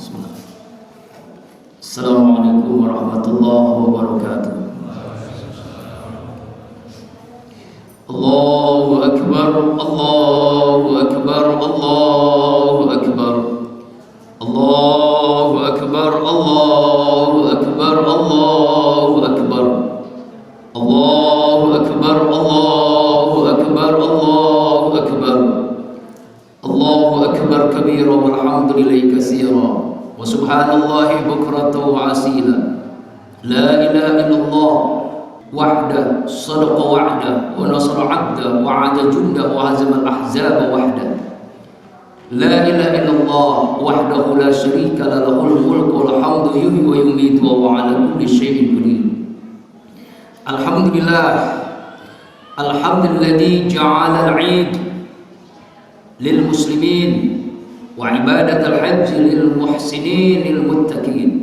Bismillah. Assalamualaikum warahmatullahi wabarakatuh. Allahu akbar, Allahu akbar, Allahu akbar. Allahu akbar, Allahu akbar, Allahu akbar. Allahu akbar, Allahu akbar, Allahu akbar. Allahu akbar kabira walhamdulillahi katsira wa subhanallahi bukratan wa asila. La ilaha illallah wahda sadaqa wa'da wa nasara 'abda wa 'ada junda wa hazama al-ahzaba wahda. La ilaha illallah wahdahu la syarika lahu lahul mulku wal hamdu yuhyi wa yumiitu wa huwa 'ala kulli syai'in qadir. Alhamdulillah alhamdulilladzi ja'ala al-'id lil muslimin wa ibadat al-hajj lil muhsinin lil muttaqin.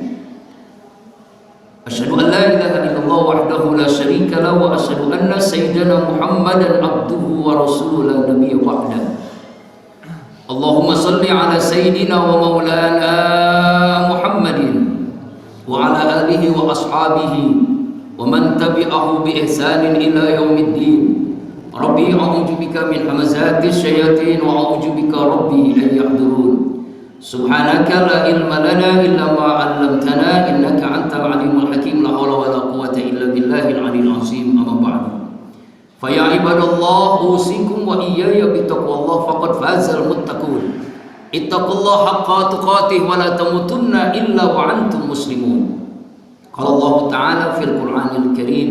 Asyhadu an la ilaha illallah wahdahu la syarika lahu wa asyhadu anna sayyidana Muhammadan abduhu wa rasuluhu nabiyyu ba'da. Allahumma salli ala sayyidina wa maulana Muhammadin wa ala alihi wa ashabihi wa man tabi'ahu bi ihsanin ila yaumiddin. Rabbi a'udzu bika min hamazati syayatin wa a'udzu bika rabbi an yahdurun. Subhanaka la ilma lana illa ma 'allamtana innaka antal alimul hakim. La haula wala quwwata illa billahil aliyyil azim. Amma ba'du. Fa ya ibadallah usikum wa iyaya bittaqwallah faqad fazal muttaqun. Ittaqullaha haqqa tuqatih wa la tamutunna illa wa antum muslimun. Qala Allah ta'ala fil Qur'anil Karim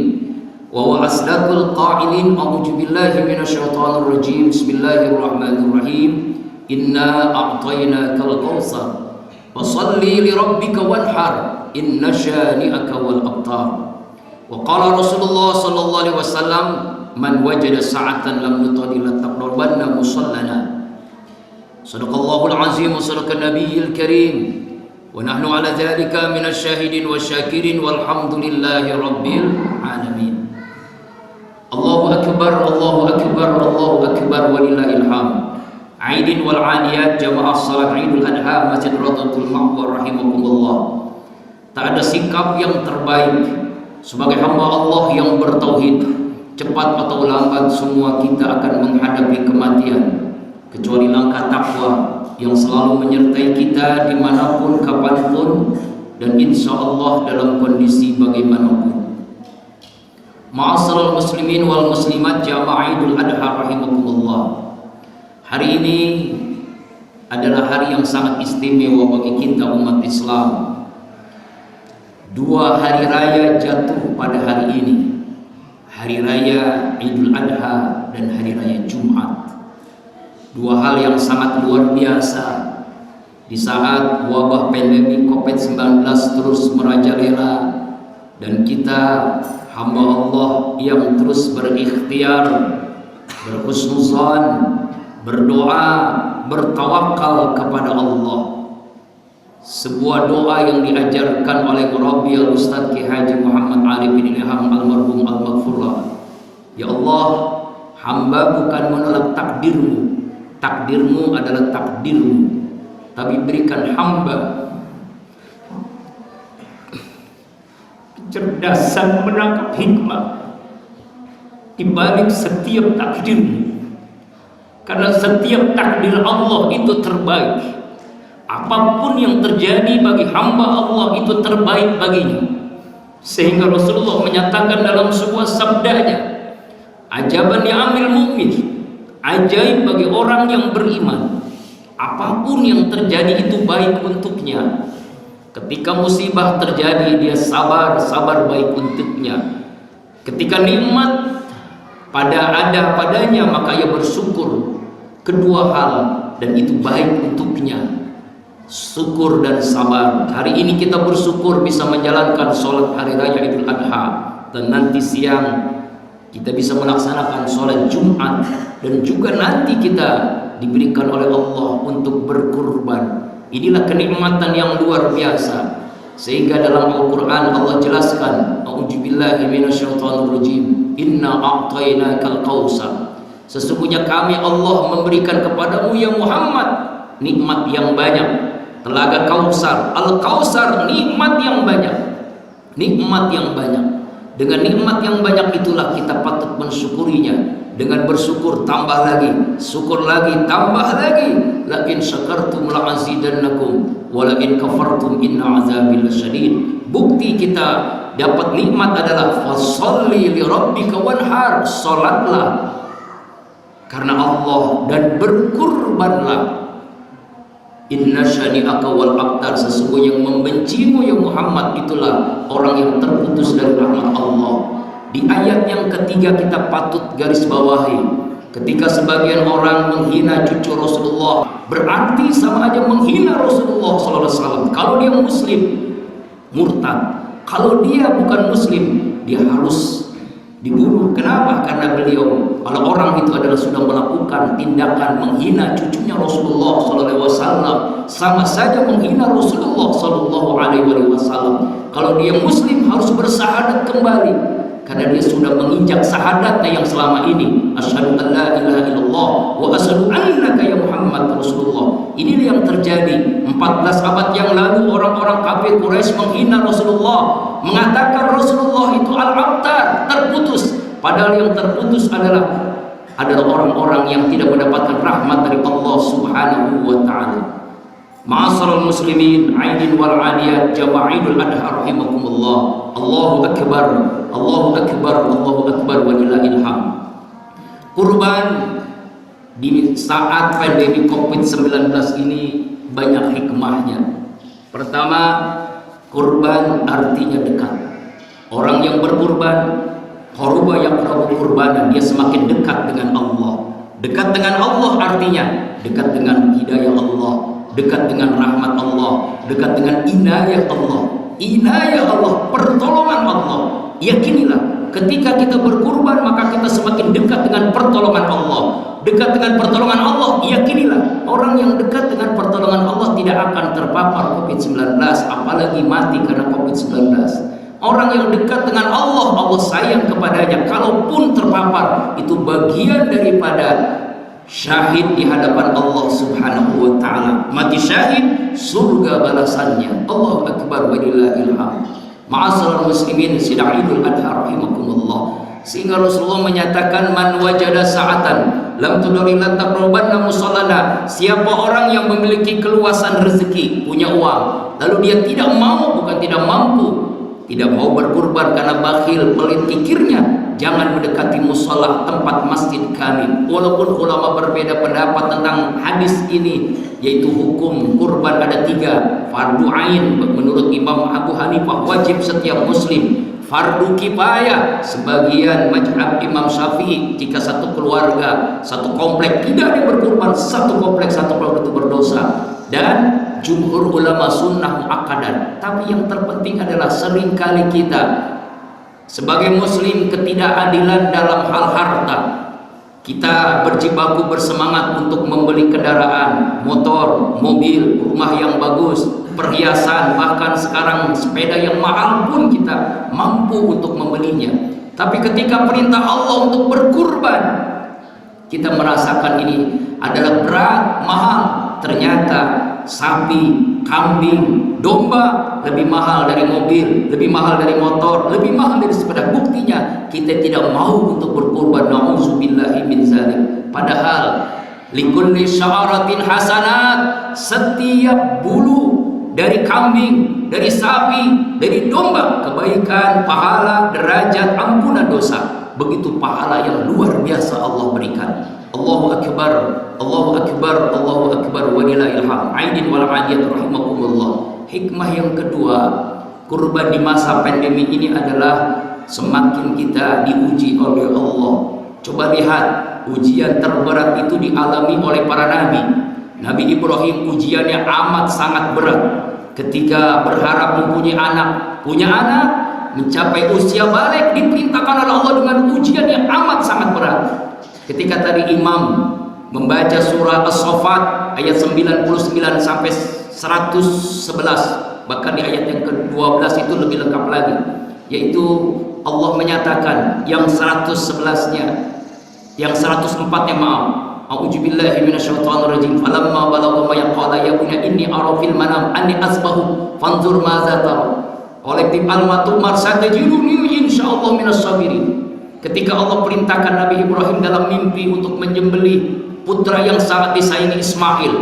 wa huwa asdaqul qa'ilin. A'udzu billahi minasyaitonir rajim. Bismillahirrahmanirrahim. Inna a'tainakal kautsar fasalli li rabbika wanhar inna syani'aka wal abtar. Wa qala Rasulullah sallallahu alaihi wasallam man wajada sa'atan lam yutadi lataqrabanna musallana. Sadaqallahul azim wa sadaqan nabiyil karim wa nahnu ala dzalika minasyahidin wasyakirin walhamdulillahi rabbil alamin. Allahu akbar, Allahu akbar, Allahu akbar walillahil hamd. Aidin wal 'adiyat jamaah salat Idul Adha Masjid Rodatul Ma'war rahimakumullah. Tak ada sikap yang terbaik sebagai hamba Allah yang bertauhid. Cepat atau lambat semua kita akan menghadapi kematian, kecuali langkah takwa yang selalu menyertai kita dimanapun, kapanpun, dan insya Allah dalam kondisi bagaimanapun. Ma'asyiral muslimin wal muslimat jamaah Idul Adha rahimakumullah. Hari ini adalah hari yang sangat istimewa bagi kita umat Islam. Dua hari raya jatuh pada hari ini, hari raya Idul Adha dan hari raya Jumat. Dua hal yang sangat luar biasa di saat wabah pandemi COVID-19 terus merajalela dan kita hamba Allah yang terus berikhtiar, berhusnuzan, berdoa, bertawakal kepada Allah. Sebuah doa yang diajarkan oleh Murabbi Al-Ustaz Ki Haji Muhammad Arif bin Ilham Almarhum Al-Maghfurlah. Ya Allah, hamba bukan menolak takdirmu. Takdirmu adalah takdirmu. Tapi berikan hamba kecerdasan menangkap hikmah di balik setiap takdirmu. Karena setiap takdir Allah itu terbaik. Apapun yang terjadi bagi hamba Allah itu terbaik baginya. Sehingga Rasulullah menyatakan dalam sebuah sabdanya, ajaban ya amil mu'min, ajaib bagi orang yang beriman. Apapun yang terjadi itu baik untuknya. Ketika musibah terjadi dia sabar baik untuknya. Ketika nikmat ada padanya maka ia bersyukur. Kedua hal dan itu baik untuknya, syukur dan sabar. Hari ini kita bersyukur bisa menjalankan sholat hari raya Idul Adha, dan nanti siang kita bisa melaksanakan sholat Jumat, dan juga nanti kita diberikan oleh Allah untuk berkurban. Inilah kenikmatan yang luar biasa. Sehingga dalam Al-Quran Allah jelaskan, a'udzubillahi minasyaitonirrajim, inna a'tainakal kautsar. Sesungguhnya kami Allah memberikan kepadamu ya Muhammad nikmat yang banyak. Telaga Kausar, Al-Kausar, nikmat yang banyak. Nikmat yang banyak. Dengan nikmat yang banyak itulah kita patut mensyukurinya. Dengan bersyukur tambah lagi, syukur lagi tambah lagi. La in syakartum la azidannakum wa la in kafartum inna azabi lasyadid. Bukti kita dapat nikmat adalah fasholli li rabbika wanhar, salatlah karena Allah dan berkurbanlah. Inna syani'aka wal abtar, sesungguhnya yang membencimu ya Muhammad itulah orang yang terputus dari rahmat Allah. Di ayat yang ketiga kita patut garis bawahi, ketika sebagian orang menghina cucu Rasulullah, berarti sama aja menghina Rasulullah SAW. Kalau dia muslim, murtad. Kalau dia bukan muslim, dia harus dibunuh. Kenapa? Karena beliau, kalau orang itu adalah sudah melakukan tindakan menghina cucunya Rasulullah SAW, sama saja menghina Rasulullah SAW. Kalau dia muslim harus bersahadat kembali, karena dia sudah menginjak sahadatnya yang selama ini, asyhadu an la ilaha illallah wa asyhadu annaka ya Muhammad Rasulullah. Ini yang terjadi 14 abad yang lalu. Orang-orang kafir Quraisy menghina Rasulullah, mengatakan Rasulullah itu al-abtar, terputus. Padahal yang terputus adalah orang-orang yang tidak mendapatkan rahmat dari Allah Subhanahu wa taala. Ma'asyiral muslimin, aidin wal adiyat, jama'idul adha rahimakumullah. Allahu akbar, Allahu akbar, Allahu akbar walillahil hamd. Kurban di saat pandemi Covid-19 ini banyak hikmahnya. Pertama, kurban artinya dekat. Orang yang berkurban, qaruba yaqrabu qurbanan, dia semakin dekat dengan Allah. Dekat dengan Allah artinya dekat dengan hidayah Allah, dekat dengan rahmat Allah, dekat dengan inayah Allah. Inayah Allah, pertolongan Allah. Yakinilah, ketika kita berkurban maka kita semakin dekat dengan pertolongan Allah. Dekat dengan pertolongan Allah, yakinilah, orang yang dekat dengan pertolongan Allah tidak akan terpapar Covid-19, apalagi mati karena Covid-19. Orang yang dekat dengan Allah, Allah sayang kepadanya. Kalaupun terpapar, itu bagian daripada syahid di hadapan Allah Subhanahu wa taala. Mati syahid, surga balasannya. Allahu akbar walillahil hamd. Ma'asyiral muslimin, sidang Idul Adha rahimakumullah. Sehingga Rasulullah menyatakan, man wajada sa'atan lam tudari la taqrabanna musallana. Siapa orang yang memiliki keluasan rezeki, punya uang, lalu dia tidak mau, bukan tidak mampu, tidak mau berkurban karena bakhil, pelit kikirnya, jangan mendekati musola tempat masjid kami. Walaupun ulama berbeda pendapat tentang hadis ini, yaitu hukum kurban ada 3. Fardu ain menurut Imam Abu Hanifah, wajib setiap muslim. Fardu kifayah sebagian mazhab Imam Syafi'i, jika satu keluarga, satu komplek tidak ada berkurban, satu komplek itu berdosa. Dan jumhur ulama sunnah muakkadan. Tapi yang terpenting adalah seringkali kita sebagai muslim ketidakadilan dalam hal harta. Kita berjibaku bersemangat untuk membeli kendaraan, motor, mobil, rumah yang bagus, perhiasan, bahkan sekarang sepeda yang mahal pun kita mampu untuk membelinya. Tapi ketika perintah Allah untuk berkurban, kita merasakan ini adalah berat, mahal. Ternyata sapi, kambing, domba lebih mahal dari mobil, lebih mahal dari motor, lebih mahal dari sepeda. Buktinya kita tidak mau untuk berkurban. Nauzubillahi min zalik. Padahal likulli sya'aratin hasanat, setiap bulu dari kambing, dari sapi, dari domba, kebaikan, pahala, derajat, ampunan dosa. Begitu pahala yang luar biasa Allah berikan. Allahu akbar, Allahu akbar, Allahu akbar walillahil hamd. Aidin wal adiyat rahimakumullah. Hikmah yang kedua, kurban di masa pandemi ini adalah semakin kita diuji oleh Allah. Coba lihat, ujian terberat itu dialami oleh para nabi. Nabi Ibrahim ujiannya amat sangat berat ketika berharap mempunyai anak. Punya anak, mencapai usia balik, diperintahkan oleh Allah dengan ujian yang amat sangat berat. Ketika tadi imam membaca surah As-Saffat ayat 99 sampai 111, bahkan di ayat yang ke-12 itu lebih lengkap lagi, yaitu Allah menyatakan yang 111-nya, yang 104-nya maaf, a'udzubillahi minasyaitonir rajim, falamma balagha ma yaqala ya bunayya Ibrahim inni ara fil manam anni asbahu fanzur madza tara. Kolektif al-matumar satajiduni insyaallah minas sabirin. Ketika Allah perintahkan Nabi Ibrahim dalam mimpi untuk menyembelih putra yang sangat disayangi Ismail,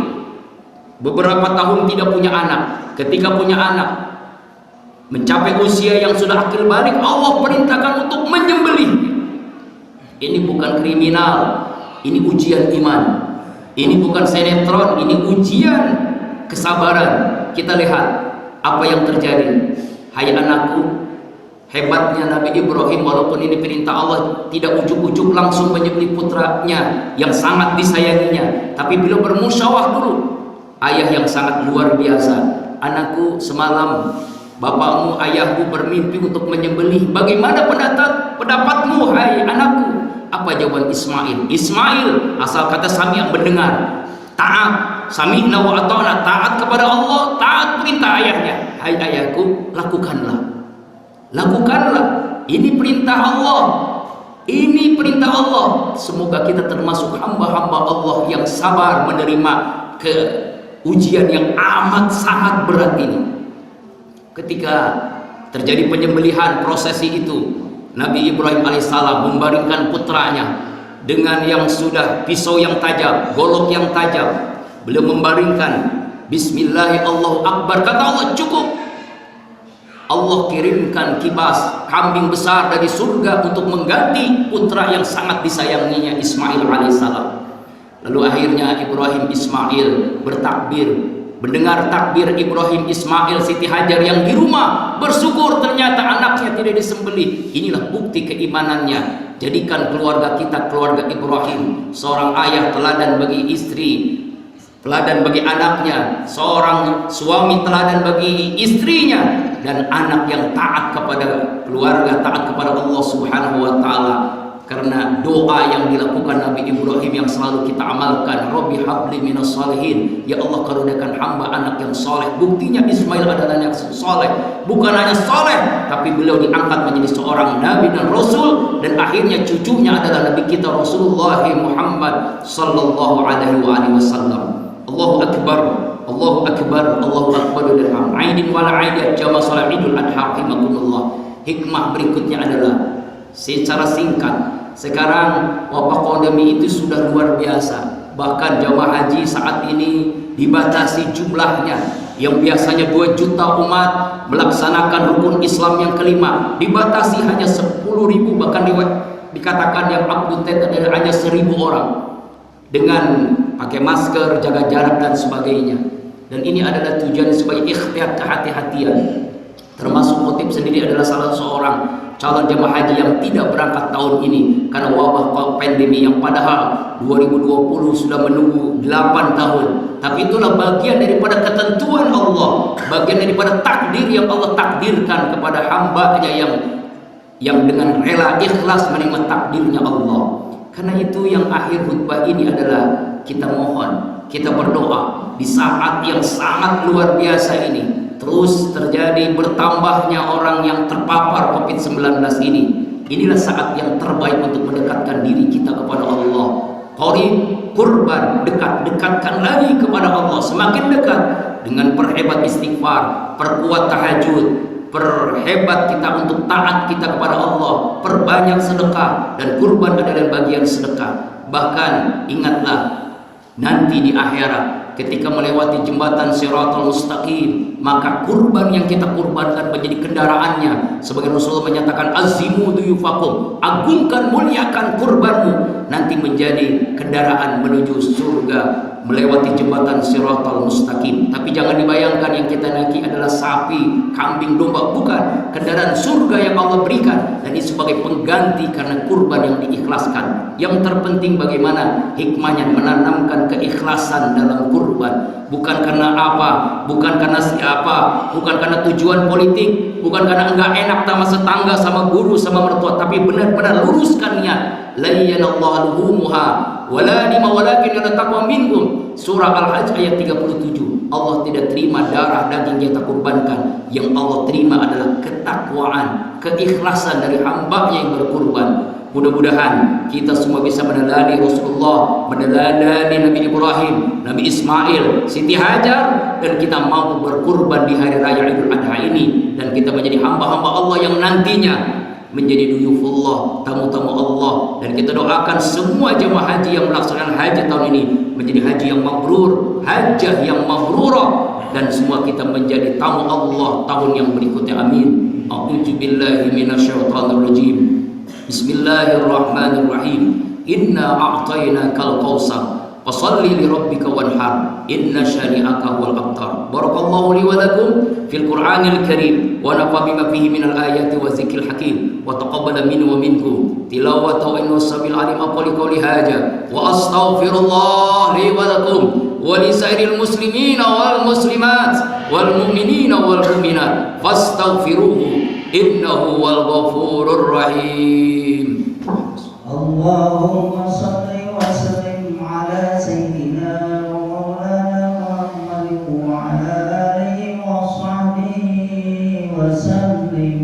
beberapa tahun tidak punya anak. Ketika punya anak, mencapai usia yang sudah akil balik, Allah perintahkan untuk menyembelih. Ini bukan kriminal, ini ujian iman. Ini bukan sinetron, ini ujian kesabaran. Kita lihat apa yang terjadi. Hai anakku, hebatnya Nabi Ibrahim, walaupun ini perintah Allah, tidak ujuk-ujuk langsung menyembelih putranya yang sangat disayanginya, tapi beliau bermusyawarah dulu. Ayah yang sangat luar biasa. Anakku, semalam bapakmu, ayahku bermimpi untuk menyembelih. Bagaimana pendapatmu, hai anakku? Apa jawaban Ismail? Ismail, asal kata sami' mendengar, taat, sami'na wa ata'na, taat kepada Allah, taat perintah ayahnya. Hai ayahku, lakukanlah. Lakukanlah, ini perintah Allah, ini perintah Allah. Semoga kita termasuk hamba-hamba Allah yang sabar menerima ujian yang amat sangat berat ini. Ketika terjadi penyembelihan, prosesi itu, Nabi Ibrahim alaihissalam membaringkan putranya dengan yang sudah pisau yang tajam, golok yang tajam. Beliau membaringkan, Bismillahirrahmanirrahim, Allahu Akbar. Kata Allah, cukup. Allah kirimkan kibas kambing besar dari surga untuk mengganti putra yang sangat disayanginya Ismail alaihissalam. Lalu akhirnya Ibrahim Ismail bertakbir. Mendengar takbir Ibrahim Ismail, Siti Hajar yang di rumah bersyukur ternyata anaknya tidak disembelih. Inilah bukti keimanannya. Jadikan keluarga kita keluarga Ibrahim, seorang ayah teladan bagi istri, teladan bagi anaknya, seorang suami teladan bagi istrinya, dan anak yang taat kepada keluarga, taat kepada Allah Subhanahu wa taala. Karena doa yang dilakukan Nabi Ibrahim yang selalu kita amalkan, Rabbi habli minas salihin, ya Allah karuniakan hamba anak yang soleh. Buktinya Ismail adalah anak soleh, bukan hanya soleh, tapi beliau diangkat menjadi seorang nabi dan rasul, dan akhirnya cucunya adalah Nabi kita Rasulullah Muhammad sallallahu alaihi wasallam. Allahu akbar, Allahu akbar, Allahu akbar dirham aidin wala aidat jama salat idul adha rahimakumullah. Hikmah berikutnya adalah secara singkat, sekarang wabah pandemi itu sudah luar biasa. Bahkan jamaah haji saat ini dibatasi jumlahnya. Yang biasanya 2 juta umat melaksanakan rukun Islam yang kelima, dibatasi hanya 10.000, bahkan dikatakan yang updated adalah hanya 1.000 orang. Dengan pakai masker, jaga jarak dan sebagainya. Dan ini adalah tujuan sebagai ikhtiar kehati-hatian. Termasuk khotib sendiri adalah salah seorang calon jemaah haji yang tidak berangkat tahun ini karena wabah pandemi yang padahal 2020 sudah menunggu 8 tahun. Tapi itulah bagian daripada ketentuan Allah, bagian daripada takdir yang Allah takdirkan kepada hambanya yang dengan rela ikhlas menerima takdirnya Allah. Karena itu yang akhir khutbah ini adalah kita mohon, kita berdoa di saat yang sangat luar biasa ini. Terus terjadi bertambahnya orang yang terpapar COVID-19 ini. Inilah saat yang terbaik untuk mendekatkan diri kita kepada Allah. Qarib, kurban, dekatkan lagi kepada Allah, semakin dekat dengan perhebat istighfar, perkuat tahajud, perhebat kita untuk taat kita kepada Allah, perbanyak sedekah, dan kurban adalah bagian sedekah. Bahkan ingatlah nanti di akhirat ketika melewati jembatan Shiratal Mustaqim, maka kurban yang kita kurbankan menjadi kendaraannya. Sebagai Rasulullah menyatakan, azimu duyufakum, agungkan, muliakan kurbanmu, nanti menjadi kendaraan menuju surga melewati jembatan Shiratal Mustaqim. Tapi jangan dibayangkan yang kita naiki adalah sapi, kambing, domba, bukan. Kendaraan surga yang Allah berikan, dan ini sebagai pengganti karena kurban yang diikhlaskan. Yang terpenting bagaimana hikmahnya menanamkan keikhlasan dalam kurban. Bukan karena apa, bukan karena siapa, bukan karena tujuan politik, bukan karena enggak enak sama tetangga, sama guru, sama mertua, tapi benar-benar luruskan niat. La yanallahu luhumuha wala lima walakin taqwa minkum. Surah Al-Hajj ayat 37. Allah tidak terima darah daging yang kita kurbankan. Yang Allah terima adalah ketakwaan, keikhlasan dari hambanya yang berkurban. Mudah-mudahan kita semua bisa meneladani Rasulullah, meneladani Nabi Ibrahim, Nabi Ismail, Siti Hajar, dan kita mampu berkurban di hari raya Idul Adha ini, dan kita menjadi hamba-hamba Allah yang nantinya menjadi duyufullah, tamu-tamu Allah. Dan kita doakan semua jemaah haji yang melaksanakan haji tahun ini menjadi haji yang mabrur, hajjah yang mabrurah, dan semua kita menjadi tamu Allah tahun yang berikutnya. Amin. A'udzu billahi minasyaitonir rajim. Bismillahirrahmanirrahim. Inna a'tainakal kautsar fasalli li rabbika wanhar inna syani'aka huwal abtar. Barakallahu li wa lakum fil Qur'anil Karim wa nafa bima fihi minal ayati wa dzikril hakim wa taqabbala minni wa minkum tilawata wa innahu samil alim. Aqulu qawli hadza wa astaghfirullah li wa lakum wa li sairil muslimina wal muslimat wal mu'minina wal mu'minat fastaghfiruhu innahu wal ghafurur rahim. Allahumma salli wa sallim ala sayyidina wa maulana Muhammad wa ala alihi wa sahbihi wa sallim.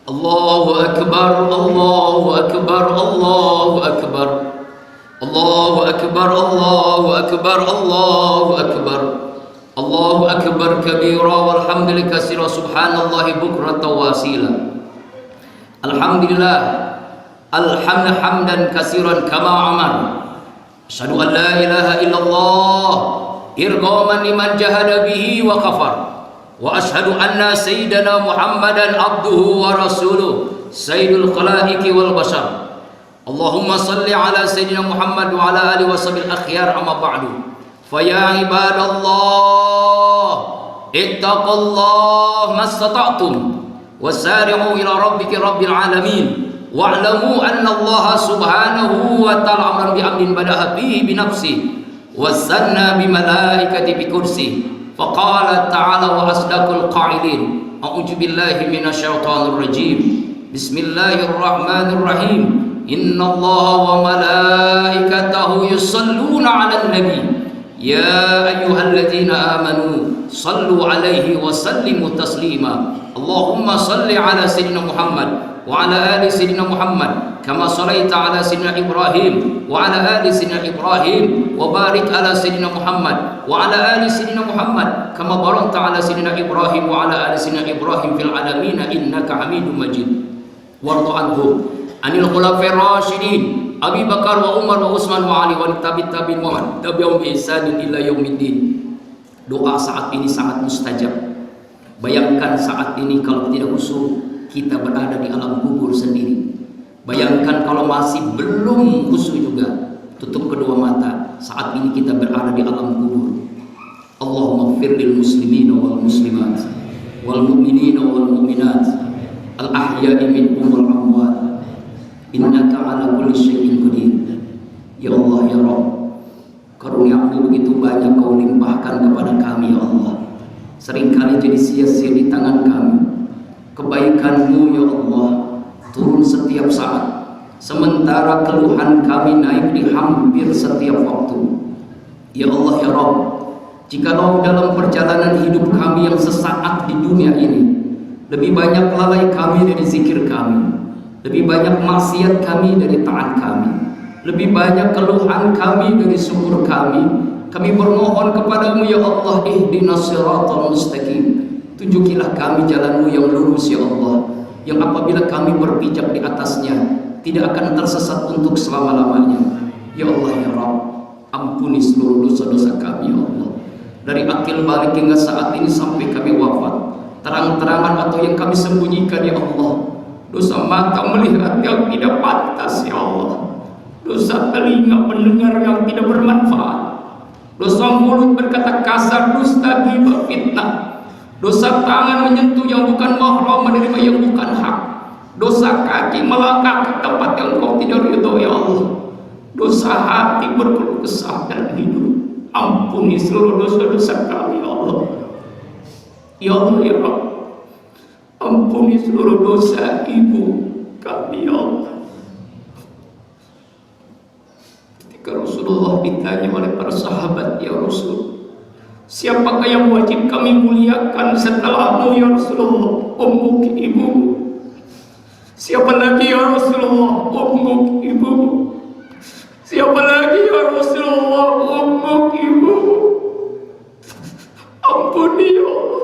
Allahu akbar, Allahu akbar, Allahu akbar, Allahu akbar, Allahu akbar, Allahu akbar, Allahu akbar kabira walhamdulillah katsira subhanallahi bukratan wa asila. Alhamdulillah hamdan katsiran kama amar. Asyhadu an la ilaha illallah irghaman liman jahada bihi wa kafar. Wa asyhadu anna sayyidana Muhammadan abduhu wa rasuluh sayyidul khalaiqi wal bashar. Allahumma salli ala sayyidina Muhammad wa ala alihi washabil akhyar amma ba'du. Faya ibadallah ittaqullah mastata'tum wasari'u ila rabbika rabbil alamin wa'lamu anna Allah subhanahu wa ta'ala amran bi amrin bada'a bihi bi nafsi wasanna bi malaikati bi kursi faqala ta'ala wa asdaqul qa'ilin. A'udzu billahi minasyaitonir rajim. Bismillahirrahmanirrahim. Innallaha wa malaikatahu yusalluna 'alan nabi ya ayyuhalladzina amanu sallu 'alaihi wa sallimu taslima. Allahumma salli 'ala sayyidina Muhammad wa 'ala ali sayyidina Muhammad kama shallaita 'ala sayyidina Ibrahim wa 'ala ali sayyidina Ibrahim wa barik 'ala sayyidina Muhammad wa 'ala ali sayyidina Muhammad kama barakta 'ala sayyidina Ibrahim wa 'ala ali sayyidina Ibrahim fil 'alamin innaka Hamidum Majid. Warḍa anhum anil khulafa'ir rasyidin Abi Bakar wa Umar wa Utsman wa Ali wa tabi'in wa tabi'ahum bi ihsanin ila yaumiddin. Doa saat ini sangat mustajab. Bayangkan saat ini kalau tidak khusyuk kita berada di alam kubur sendiri. Bayangkan kalau masih belum khusyuk juga, tutup kedua mata, saat ini kita berada di alam kubur. Allahumma ighfir lil muslimina wal muslimat wal mu'minina wal mu'minat al ahya'i minhum wal amwat innaka ala kulli syai'in qadir. Ya Allah ya Rabb, karunia-Mu begitu banyak Kau limpahkan kepada kami ya Allah. Seringkali jadi sia-sia di tangan kami. Kebaikan-Mu ya Allah turun setiap saat, sementara keluhan kami naik di hampir setiap waktu. Ya Allah ya Rabb, jikalau dalam perjalanan hidup kami yang sesaat di dunia ini lebih banyak lalai kami dari zikir kami, lebih banyak maksiat kami dari taat kami, lebih banyak keluhan kami dari syukur kami bermohon kepadamu ya Allah, ihdinas siratal mustaqim. Tunjukilah kami jalan-Mu yang lurus ya Allah, yang apabila kami berpijak di atasnya tidak akan tersesat untuk selama-lamanya. Ya Allah ya Rabb, ampuni seluruh dosa-dosa kami ya Allah, dari akil balik hingga saat ini sampai kami wafat, terang-terangan atau yang kami sembunyikan ya Allah. Dosa mata melihat yang tidak pantas ya Allah, dosa telinga mendengar yang tidak bermanfaat, dosa mulut berkata kasar, dusta, ghibah, fitnah, dosa tangan menyentuh yang bukan mahram, menerima yang bukan hak, dosa kaki melangkah ke tempat yang Kau tidak ridho ya Allah, dosa hati berkeluh kesah dan hidup. Ampuni seluruh dosa-dosa kami ya Allah. Ya Allah ya Rabb, ampuni seluruh dosa ibu kami ya Allah. Ketika Rasulullah ditanya oleh para sahabat, ya Rasul, Siapakah yang wajib kami muliakan setelahmu ya Rasulullah? Ummuk, ibumu. Siapa lagi ya Rasulullah? Ummuk, ibumu. Siapa lagi ya Rasulullah? Ummuk, ibumu. Ampuni ya Allah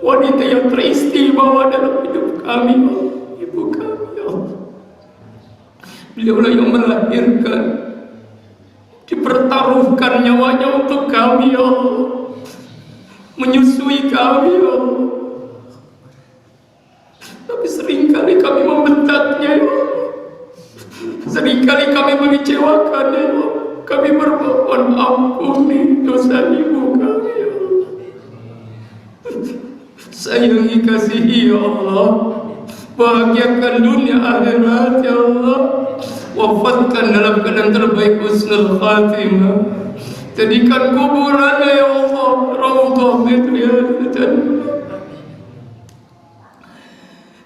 wanita yang teristimewa dalam hidup kami, ya Allah. Ibu kami ya Allah. Beliaulah yang melahirkan, dipertaruhkan nyawanya untuk kami ya Allah, menyusui kami ya Allah. Tapi seringkali kami membentaknya ya Allah, seringkali kami mengecewakan ya Allah. Kami bermohon ampuni dosa ibu kami ya Allah. Sayangi, kasihi ya Allah, bahagiakan dunia akhirat ya Allah, wafatkan dalam keadaan terbaik, husnul khatimah. Jadikan kuburannya ya Allah raudhah min riyadil jannah.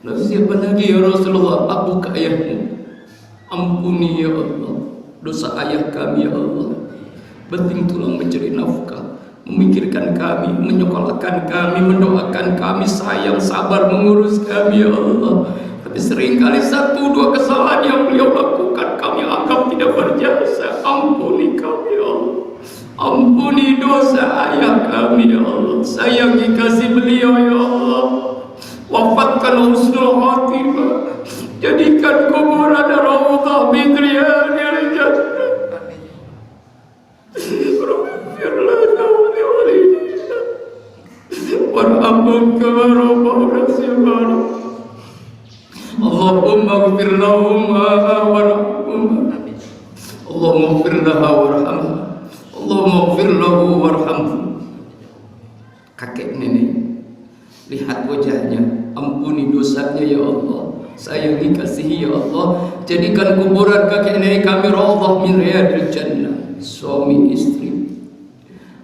Lalu siapa lagi ya Rasulullah? Abuka, ayahmu. Ampuni ya Allah dosa ayah kami ya Allah. Banting tulang mencari nafkah, memikirkan kami, menyekolahkan kami, mendoakan kami, sayang, sabar mengurus kami ya Allah. Tapi seringkali 1-2 kesalahan yang beliau lakukan kami anggap tidak berjasa. Ampuni kami ya Allah, ampuni dosa ayah kami ya Allah. Sayangi, kasih beliau ya Allah, wafatkan husnul khatimah. Jadikan kuburan raudhah min riyadil jannah. warhamhum kama rabbawna shighara. Allahumma ighfir lahum warhamhum. Allahumma ighfir laha warhamha. Allahumma ighfir lahu warhamhu. Kakek nenek, lihat wajahnya, ampuni dosanya ya Allah. Sayangi, kasihi ya Allah. Jadikan kuburan kakek nenek kami raudhah min riyadil jannah. Suami istri,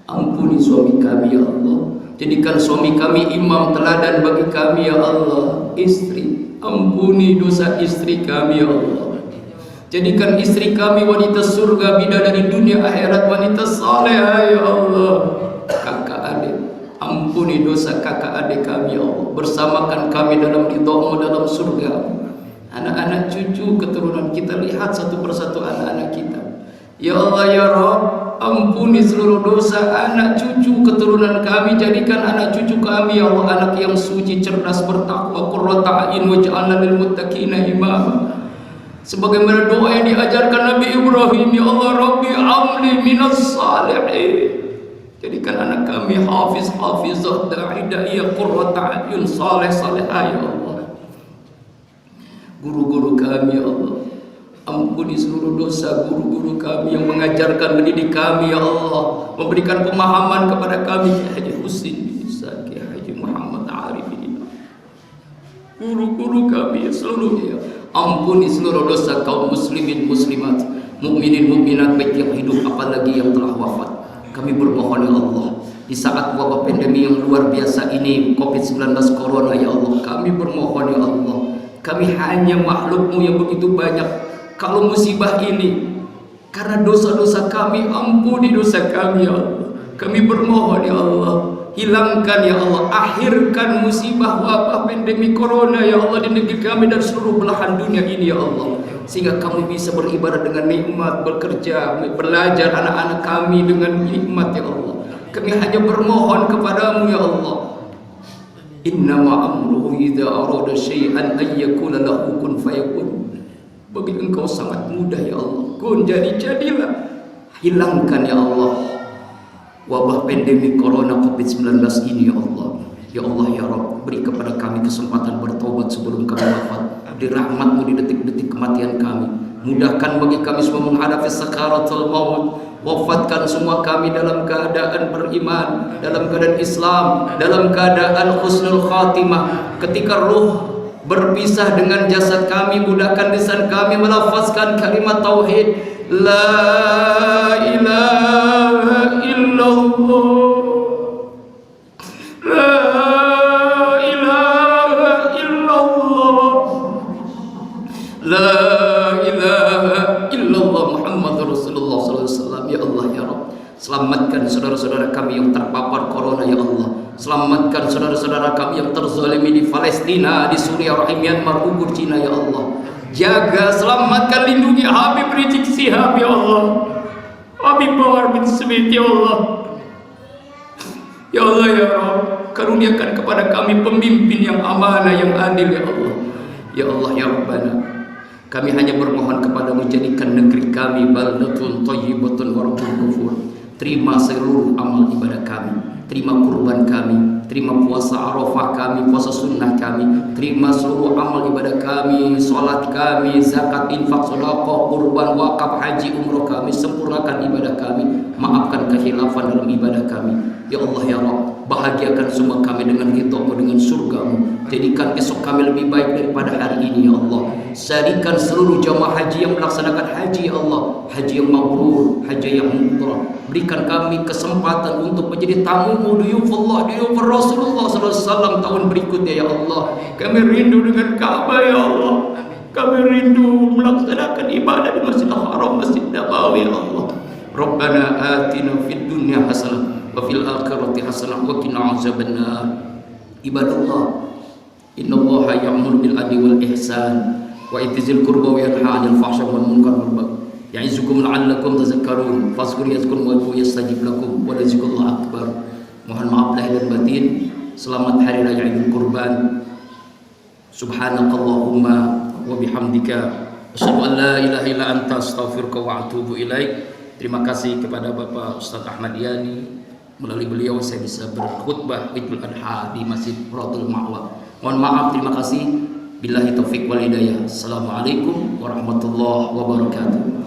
ampuni suami kami ya Allah. Jadikan suami kami imam teladan bagi kami ya Allah. Istri, ampuni dosa istri kami ya Allah. Jadikan istri kami wanita surga, bidadari dunia akhirat, wanita saleh ya Allah. Kakak adik, ampuni dosa kakak adik kami ya Allah. Bersamakan kami dalam ridha-Mu dalam surga. Anak-anak cucu keturunan kita, lihat satu persatu anak-anak kita ya Allah ya Rabb. Ampuni seluruh dosa anak cucu keturunan kami. Jadikan anak cucu kami ya Allah anak yang suci, cerdas, bertakwa. Qurrata a'yun waj'alna lil muttaqina imama. Sebagaimana doa yang diajarkan Nabi Ibrahim, ya Allah Rabbi amli minas salihin. Jadikan anak kami hafiz, hafizah, da'i, da'iyah, qurrata a'yun, saleh, salehah ya Allah. Guru-guru kami ya Allah, ampuni seluruh dosa guru-guru kami yang mengajarkan, mendidik kami ya Allah, memberikan pemahaman kepada kami. Haji Husin bin Isa, Haji Muhammad Arif ini, guru-guru kami seluruhnya. Ampuni seluruh dosa kaum muslimin muslimat, mukminin mukminat, baik yang hidup apalagi yang telah wafat. Kami bermohon ya Allah, di saat wabah pandemi yang luar biasa ini, COVID-19 Corona ya Allah, kami bermohon ya Allah, kami hanya makhluk-Mu yang begitu banyak. Kalau musibah ini karena dosa-dosa kami, ampuni dosa kami ya Allah. Kami bermohon ya Allah, hilangkan ya Allah, akhirkan musibah wabah pandemi corona ya Allah di negeri kami dan seluruh belahan dunia ini ya Allah, sehingga kami bisa beribadah dengan nikmat, bekerja, belajar anak-anak kami dengan nikmat ya Allah. Kami hanya bermohon kepadamu ya Allah. Innama amruhu idza arada syai'an ay yakuna lahu kun fayakun. Bagi Engkau sangat mudah ya Allah, kun, jadilah. Hilangkan ya Allah wabah pandemi corona COVID-19 ini ya Allah. Ya Allah ya Rabb, beri kepada kami kesempatan bertobat sebelum kami wafat. Beri rahmat-Mu di detik-detik kematian kami. Mudahkan bagi kami semua menghadapi sakaratul maut. Wafatkan semua kami dalam keadaan beriman, dalam keadaan Islam, dalam keadaan husnul khatimah. Ketika ruh berpisah dengan jasad kami, mudahkan lisan kami melafazkan kalimat tauhid, la ilaha illallah, la ilaha illallah, la ilaha illallah Muhammad Rasulullah sallallahu alaihi wasallam. Ya Allah ya Rabb, Selamatkan saudara-saudara kami yang terpapar corona ya Allah. Selamatkan saudara-saudara kami yang terzalimi di Palestina, di Suriah, Myanmar, Uyghur, Cina ya Allah. Jaga, selamatkan, lindungi Habib Rizik Sihab ya Allah, Habib Bahar bin Smith ya Allah. Ya Allah ya Rabb, karuniakan kepada kami pemimpin yang amanah, yang adil ya Allah. Ya Allah ya Rabbana, kami hanya bermohon kepadamu, jadikan negeri kami baldatun thayyibatun wa rabbul ghafur. Terima seluruh amal ibadah kami, terima kurban kami, terima puasa Arafah kami, puasa sunnah kami, terima seluruh amal ibadah kami, salat kami, zakat, infak, sedekah, kurban, wakaf, haji, umrah kami. Sempurnakan ibadah kami, maafkan kekhilafan dalam ibadah kami. Ya Allah ya Rabb, bahagiakan semua kami dengan ridha-Mu, dengan surga-Mu. Jadikan esok kami lebih baik daripada hari ini ya Allah. Sadikan seluruh jamaah haji yang melaksanakan haji ya Allah, haji yang mabrur, haji yang umrah. Berikan kami kesempatan untuk menjadi tamu-Mu, duyufullah, duyuf Rasulullah SAW tahun berikutnya ya Allah. Kami rindu dengan Ka'bah ya Allah. Kami rindu melaksanakan ibadah di Masjidil Haram, Masjid Nabawi ya Allah. Rabbana atina fid dunya hasanah wa fil akhirati hasanah wa qina azabannar. Ibadallah, innallaha ya'muru bil adli wal ihsan wa itizil qurba wa yanha 'anil fahsya'i wal munkar wal baghi ya'izukum la'allakum tadhakkarun. Fazkur yazkurkum wa yastajib lakum wa lazikrullahi akbar. Mohon maaf lahir dan batin. Selamat hari raya Idul Kurban. Subhanakallahumma wa bihamdika asyhadu an la ilaha illa anta astaghfiruka wa atubu ilaik. Terima kasih kepada Bapak Ustaz Ahmad Yani. Melalui beliau saya bisa berkhutbah Idul Adha di Masjid Radul Ma'wa. Mohon maaf, terima kasih. Billahi taufiq wal hidayah. Assalamualaikum warahmatullahi wabarakatuh.